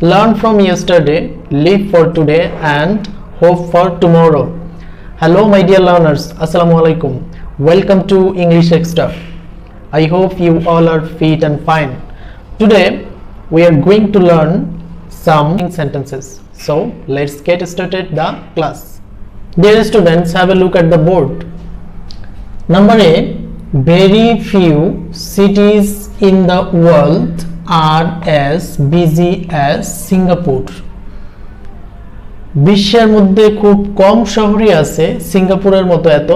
Learn from yesterday, live for today, and hope for tomorrow. Hello, my dear learners. Assalamu alaikum. Welcome to English Extra. I hope you all are fit and fine. Today, we are going to learn some sentences. So, let's get started the class. Dear students, have a look at the board. Number A, very few cities in the world are as busy as Singapore. বিশ্বের মধ্যে খুব কম শহরই আছে সিঙ্গাপুরের মতো এত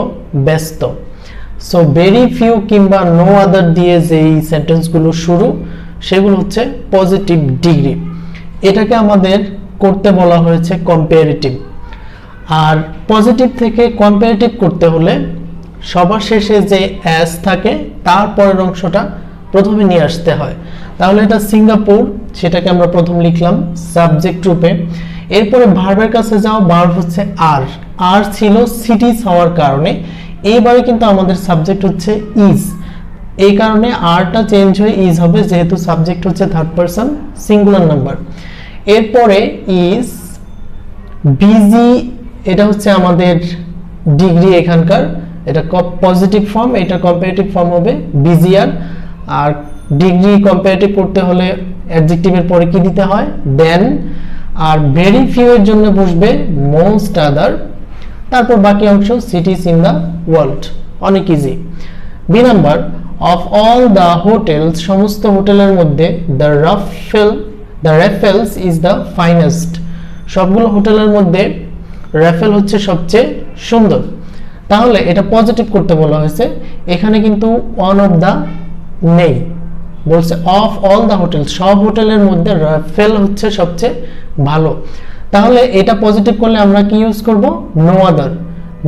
ব্যস্ত। So very few কিংবা no other দিয়ে যেই সেন্টেন্সগুলো শুরু সেগুলো হচ্ছে পজিটিভ ডিগ্রি। এটাকে আমাদের করতে বলা হয়েছে কম্পারেটিভ। আর পজিটিভ থেকে কম্পারেটিভ করতে হলে সবার শেষে যে অ্যাজ থাকে তারপরের অংশটা প্রথমে নিয়ে আসতে হয়। তাহলে এটা সিঙ্গাপুর, সেটাকে আমরা প্রথম লিখলাম সাবজেক্ট রূপে। এরপরে ভার্বের কাছে যাও, ভার্ব হচ্ছে আর। আর ছিল সিটিজ হওয়ার কারণে এইবারে কিন্তু আমাদের সাবজেক্ট হচ্ছে ইজ। এই কারণে আরটা চেঞ্জ হয়ে ইজ হবে, যেহেতু সাবজেক্ট হচ্ছে থার্ড পারসন সিঙ্গুলার নাম্বার। এরপরে ইজ বিজি, এটা হচ্ছে আমাদের ডিগ্রি এখানকার, এটা পজিটিভ ফর্ম, এটা কম্পারেটিভ ফর্ম হবে বিজিআর। আর ডিগ্রি কম্পারেটিভ করতে হলে অ্যাডজেক্টিভের পরে কি দিতে হয়? দেন। আর ভেরি ফিউ এর জন্য বসবে মোস্ট আদার। তারপর বাকি অংশ সিটিজ ইন দ্য ওয়ার্ল্ড। অনেক easy. B number, of all the hotels, সমস্ত হোটেলের মধ্যে the Raffles is the finest. সবগুলো হোটেলের মধ্যে রাফেল হচ্ছে সবচেয়ে সুন্দর। তাহলে এটা পজিটিভ করতে বলা হয়েছে, এখানে কিন্তু ওয়ান অফ দ্য নেই, বলছে অফ অল দ্য হোটেল, সব হোটেলের মধ্যে রাফেল হচ্ছে সবচেয়ে ভালো। তাহলে এটা পজিটিভ করলে আমরা কি ইউজ করব? No other.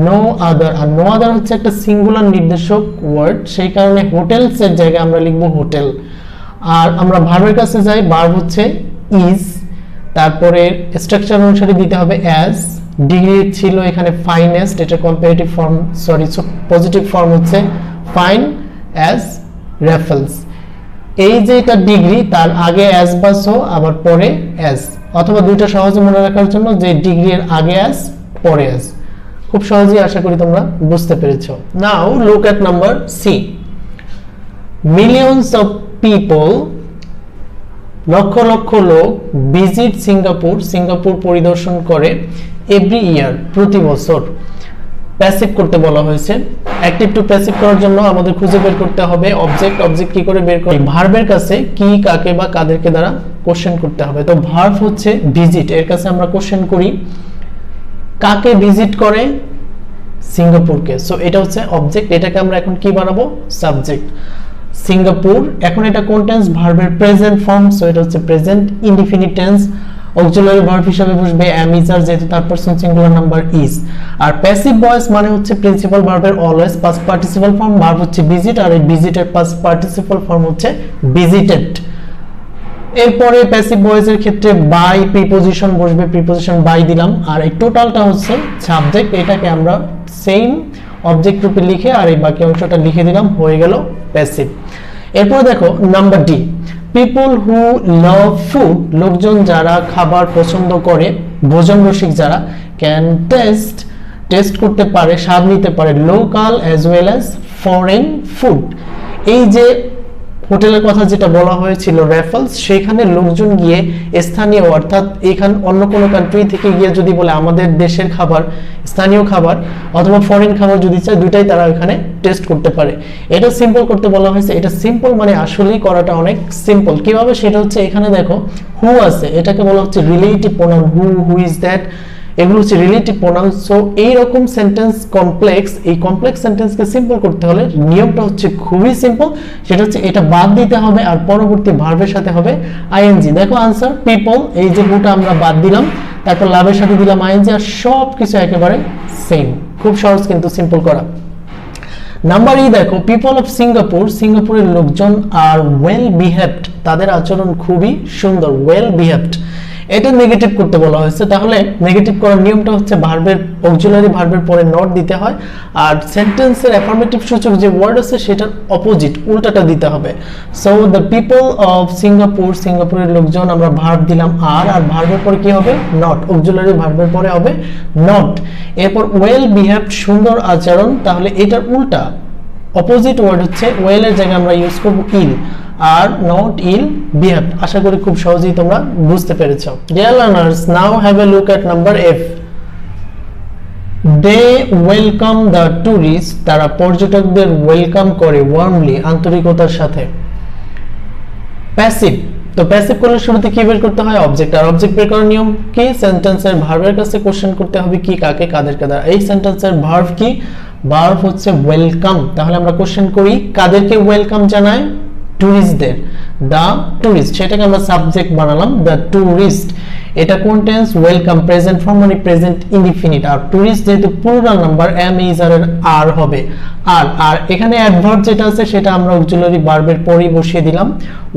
No other. আর নো আদার হচ্ছে একটা সিঙ্গুলার নির্দেশক ওয়ার্ড, সেই কারণে হোটেলস এর জায়গায় আমরা লিখব হোটেল। আর আমরা ভার্বের কাছে যাই, ভার্ব হচ্ছে ইজ, তারপরে স্ট্রাকচার অনুসারে দিতে হবে অ্যাজ। ডিগ্রি ছিল এখানে ফাইনেস্ট, এটা কম্পারেটিভ ফর্ম, পজিটিভ ফর্ম হচ্ছে ফাইন অ্যাজ রাফেলস। এই যে এটা ডিগ্রি, তার আগে অ্যাজ বাসো, আবার পরে অ্যাজ, অথবা দুইটা সহজে মনে রাখার জন্য যে ডিগ্রি এর আগে অ্যাজ পরে অ্যাজ। খুব সহজেই আশা করি তোমরা বুঝতে পেরেছো। Now look at number C. Millions of people, লক্ষ লক্ষ লোক, ভিজিট সিঙ্গাপুর, সিঙ্গাপুর পরিদর্শন করে, এভরি ইয়ার, প্রতি বছর। প্যাসিভ করতে বলা হয়েছে। অ্যাক্টিভ টু প্যাসিভ করার জন্য আমাদের খুঁজে বের করতে হবে অবজেক্ট। অবজেক্ট কি করে বের করি? ভার্বের কাছে কি, কাকে বা কাদেরকে দ্বারা কোশ্চেন করতে হবে। তো ভার্ব হচ্ছে ভিজিট, এর কাছে আমরা কোশ্চেন করি কাকে ভিজিট করে? সিঙ্গাপুরকে। সো এটা হচ্ছে অবজেক্ট, এটাকে আমরা এখন কি বানাবো? সাবজেক্ট। সিঙ্গাপুর, এখন এটা কোন টেন্স? ভার্বের প্রেজেন্ট ফর্ম, সো এটা হচ্ছে present indefinite tense. Auxiliary verb হিসেবে বসবে am is are, যেহেতু third person singular number is. আর প্যাসিভ ভয়েস মানে হচ্ছে প্রিন্সিপাল ভার্বের always past participle form. Verb হচ্ছে ভিজিট, আর এই ভিজিটের পাস্ট পার্টিসিপল ফর্ম হচ্ছে ভিজিটেড। এরপরে প্যাসিভ ভয়েসের ক্ষেত্রে বাই প্রিপজিশন বসবে, প্রিপজিশন বাই দিলাম। আর এই টোটালটা হচ্ছে সাবজেক্ট, এটাকে আমরা সেম অবজেক্ট রূপে লিখে আর এই বাকি অংশটা লিখে দিলাম, হয়ে গেল প্যাসিভ। এরপর দেখো number D, people who love food, লোকজন যারা খাবার পছন্দ করে, ভোজন রসিক যারা, ক্যান টেস্ট করতে পারে, স্বাদ নিতে পারে, local as well as foreign food. এই যে হোটেলের কথা যেটা বলা হয়েছিল রাফেলস, সেখানে লোকজন গিয়ে স্থানীয়, অর্থাৎ এখান অন্য কোনো কান্ট্রি থেকে গিয়ে যদি বলে আমাদের দেশের খাবার, স্থানীয় খাবার অথবা ফরেন খাবার যদি চায়, দুইটাই তারা এখানে টেস্ট করতে পারে। এটা সিম্পল করতে বলা হয়েছে। এটা সিম্পল মানে আসলেই করাটা অনেক সিম্পল। কিভাবে? সেটা হচ্ছে এখানে দেখো হু আছে, এটাকে বলা হচ্ছে relative pronoun. Who is that, এগুলো হচ্ছে রিলেটিভ প্রোনাউন। সো এইরকম সেন্টেন্স কমপ্লেক্স, এই কমপ্লেক্স সেন্টেন্সকে সিম্পল করতে হলে নিয়মটা হচ্ছে খুবই সিম্পল। সেটা হচ্ছে এটা বাদ দিতে হবে আর পরবর্তী ভার্বের সাথে হবে আইএনজি। দেখো আনসার পিপল, এই যে হুটা আমরা বাদ দিলাম, তারপর লাভের সাথে দিলাম আইএনজি, আর সব কিছু একেবারে সেম। খুব সহজ কিন্তু সিম্পল করা। নাম্বার ই দেখো, পিপল অফ সিঙ্গাপুর, সিঙ্গাপুরের লোকজন আর ওয়েল বিহেভড, তাদের আচরণ খুবই সুন্দর, ওয়েল বিহেভড। এটা নেগেটিভ করতে বলা হয়েছে। তাহলে নেগেটিভ করার নিয়মটা হচ্ছে ভার্বের অক্সিলারি ভার্বের পরে নট দিতে হয়, আর সেন্টেন্সের অ্যাফার্মেটিভ সূচক যে ওয়ার্ড আছে সেটার অপোজিট উল্টাটা দিতে হবে। So the people of Singapore, সিঙ্গাপুরের লোকজন, আমরা ভার্ব দিলাম আর ভার্বের পরে কি হবে? নট। অক্সিলারি ভার্বের পরে হবে নট। এরপর ওয়েল বিহেভড, সুন্দর আচরণ, তাহলে এটার উল্টা অপোজিট ওয়ার্ড হচ্ছে ওয়েল এর জায়গায় আমরা ইউজ করব ইল, আর নট ইল বিহেভ। আশা করি খুব সহজেই তোমরা বুঝতে পেরেছো। Dear learners, now have a look at number F. They welcome the tourist, তারা পর্যটকদের ওয়েলকাম করে ওয়ার্মলি, আন্তরিকতার সাথে। প্যাসিভ, তো প্যাসিভ করলে শুরুতে কি বের করতে হয়? অবজেক্ট। আর অবজেক্ট বের করার নিয়ম কি? সেন্টেন্সের ভার্বের কাছে কোশ্চেন করতে হবে কি, কাকে, কাদের, কাদের। এই সেন্টেন্সের ভার্ব কি? ভার্ব হচ্ছে ওয়েলকাম। তাহলে আমরা কোশ্চেন করি কাদেরকে ওয়েলকাম জানায়? টুরিস্টদের। দা টুরিস্ট, সেটাকে আমরা সাবজেক্ট বানালাম দা টুরিস্ট। এটা কোন টেন্স? ওয়েলকাম, প্রেজেন্ট ফর্ম মানে প্রেজেন্ট ইনডিফিনিট। আর টুরিস্ট যেহেতু প্লুরাল নাম্বার, এম ইজ আর এর আর হবে। আর এখানে অ্যাডভার্ব যেটা আছে সেটা আমরা অক্সিলারি ভার্বের পরেই বসিয়ে দিলাম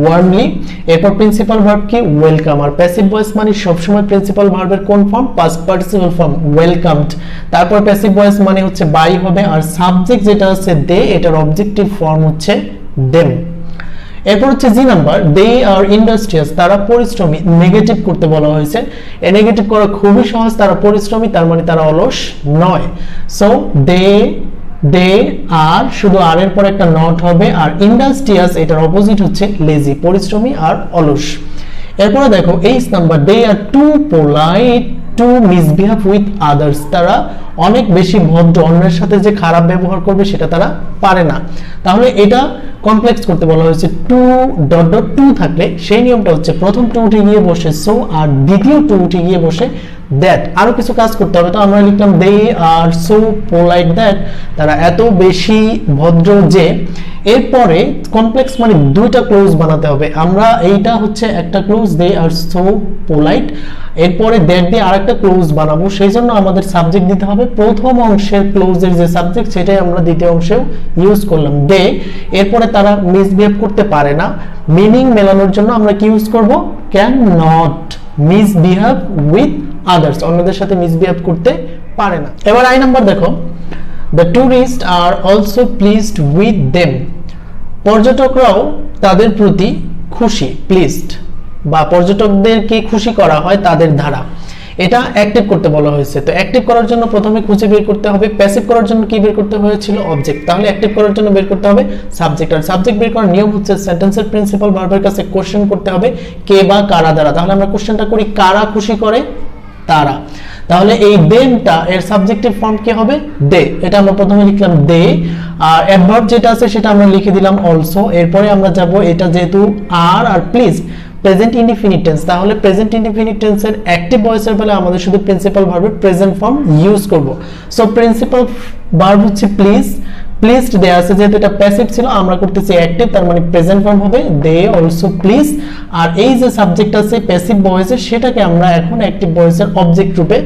ওয়ার্মলি। এরপর প্রিন্সিপাল ভার্ব কি? ওয়েলকাম। আর প্যাসিভ ভয়েস মানে সবসময় প্রিন্সিপাল ভার্বের কোন form? Past participle form, welcomed. তারপর প্যাসিভ ভয়েস মানে হচ্ছে বাই হবে, আর সাবজেক্ট যেটা আছে দে, এটার অবজেক্টিভ ফর্ম হচ্ছে দেম। এরপর হচ্ছে G number, they R industrious, তারা পরিশ্রমী। নেগেটিভ করতে বলা হয়েছে, এ নেগেটিভ করা খুবই সহজ। তারা পরিশ্রমী তার মানে তারা অলস নয়। সো দে আর, শুধু আর এর পর একটা নট হবে, আর ইন্ডাস্ট্রিয়াস এটার অপোজিট হচ্ছে লেজি, পরিশ্রমী আর অলস। এরপরে দেখো H number, they are too polite to misbehave with others, তারা অনেক বেশি ভদ্র, অন্যের সাথে যে খারাপ ব্যবহার করবে সেটা তারা পারে না। তাহলে এটা কমপ্লেক্স করতে বলা হয়েছে। টু ডট ডট টু থাকলে সেই নিয়মটা হচ্ছে প্রথম টু উঠে গিয়ে বসে সো, আর দ্বিতীয় টু উঠে গিয়ে বসে দ্যাট। আরো কিছু কাজ করতে হবে, তো আমরা লিখলাম দে আর সো পোলাইট দ্যাট, তারা এত বেশি ভদ্র যে। এরপরে কমপ্লেক্স মানে দুইটা ক্লোজ বানাতে হবে। আমরা এইটা হচ্ছে একটা ক্লোজ, দে আর সো পোলাইট, এরপরে দ্যাট দিয়ে আরেকটা ক্লোজ বানাবো। সেই জন্য আমাদের সাবজেক্ট দিতে হবে প্রথম অংশের ক্লোজের যে সাবজেক্ট সেটাই আমরা দ্বিতীয় অংশেও ইউজ করলাম দে। এরপরে তারা মিসবিহেভ করতে পারে না, মিনিং মেলানোর জন্য আমরা কি ইউজ করব? Can not misbehave with others, অন্যদের সাথে মিসবিহেভ করতে পারে না। এবার আই নাম্বার দেখো, the tourist are also pleased with them, পর্যটকরাও তাদের প্রতি খুশি, প্লিজড, বা পর্যটকদেরকে খুশি করা হয় তাদের দ্বারা। এটা অ্যাক্টিভ করতে বলা হয়েছে। তো অ্যাক্টিভ করার জন্য প্রথমে খুঁজে বের করতে হবে। প্যাসিভ করার জন্য কি বের করতে হয়েছিল? অবজেক্ট। তাহলে অ্যাক্টিভ করার জন্য বের করতে হবে সাবজেক্ট। আর সাবজেক্ট বের করার নিয়ম হচ্ছে সেন্টেন্সের প্রিন্সিপাল ভার্বের কাছে কোশ্চেন করতে হবে কে বা কারা দ্বারা। তাহলে আমরা কোশ্চেনটা করি কারা খুশি করে? তারা। তাহলে এই দেমটা এর সাবজেক্টিভ ফর্ম কি হবে? দে। এটা আমরা প্রথমে লিখলাম দে, আর অ্যাডভার্ব যেটা আছে সেটা আমরা লিখে দিলাম অলসো। এরপরে আমরা যাব, এটা যেহেতু আর প্লিজ প্রেজেন্ট ইনডিফিনিট টেন্স, তাহলে প্রেজেন্ট ইনডিফিনিট টেন্সের অ্যাক্টিভ ভয়েসের বেলা আমাদের শুধু প্রিন্সিপাল ভার্বের প্রেজেন্ট ফর্ম ইউজ করব। সো প্রিন্সিপাল ভার্ব হচ্ছে প্লিজ, প্লিজড দেয়া আছে, যেহেতু এটা প্যাসিভ ছিল আমরা করতেছি অ্যাক্টিভ, তার মানে প্রেজেন্ট ফর্ম হবে দে অলসো প্লিজ। আর এই যে সাবজেক্ট আছে প্যাসিভ ভয়েসের, সেটাকে আমরা এখন অ্যাক্টিভ ভয়েসের অবজেক্ট রূপে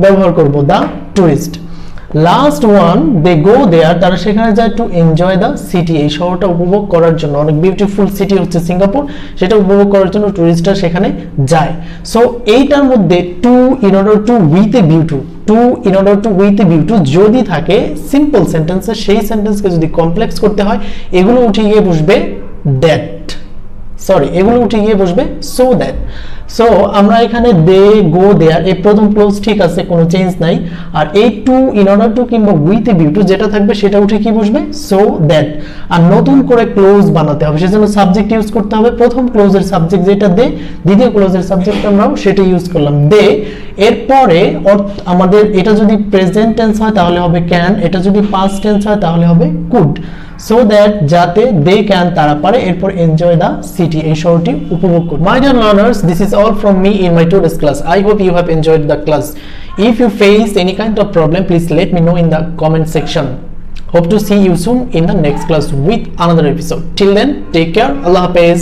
ব্যবহার করব, দা টুরিস্ট। লাস্ট ওয়ান, দে গো দেয়ার, তারা সেখানে যায় টু এনজয় দ্য সিটি, এই শহরটা উপভোগ করার জন্য। অনেক বিউটিফুল সিটি হচ্ছে সিঙ্গাপুর, সেটা উপভোগ করার জন্য টুরিস্টরা সেখানে যায়। সো এইটার মধ্যে to in order to with a view to, to in order to with a view to যদি থাকে সিম্পল সেন্টেন্সে, সেই সেন্টেন্সকে যদি কমপ্লেক্স করতে হয় এগুলো উঠে গিয়ে বসবে দ্যাট, সরি এগুলো উঠে গিয়ে বসবে সো দ্যাট। সো আমরা এখানে দে গো দেয়ার, এই প্রথম ক্লোজ ঠিক আছে, কোনো চেঞ্জ নাই। আর এই টু ইন অর্ডার টু কিংবা উইথ এ ভিউ টু যেটা থাকবে সেটা উঠে কি বসবে? So that. আর নতুন করে ক্লোজ বানাতে হবে, সেজন্য সাবজেক্ট ইউজ করতে হবে। প্রথম ক্লোজের সাবজেক্ট যেটা দে, দ্বিতীয় ক্লোজের সাবজেক্ট আমরাও সেটা ইউজ করলাম দে। এরপরে আমাদের এটা যদি প্রেজেন্ট টেন্স হয় তাহলে হবে ক্যান, এটা যদি পাস্ট টেন্স হয় তাহলে হবে কুড। সো দ্যাট, যাতে দে ক্যান, তারা পারে, এরপর এনজয় দ্য সিটি, এই শহরটি উপভোগ করুন। My dear learners, this is all from me in my today's class. I hope you have enjoyed the class. If you face any kind of problem, please let me know in the comment section. Hope to see you soon in the next class with another episode. Till then, take care. Allah Hafiz.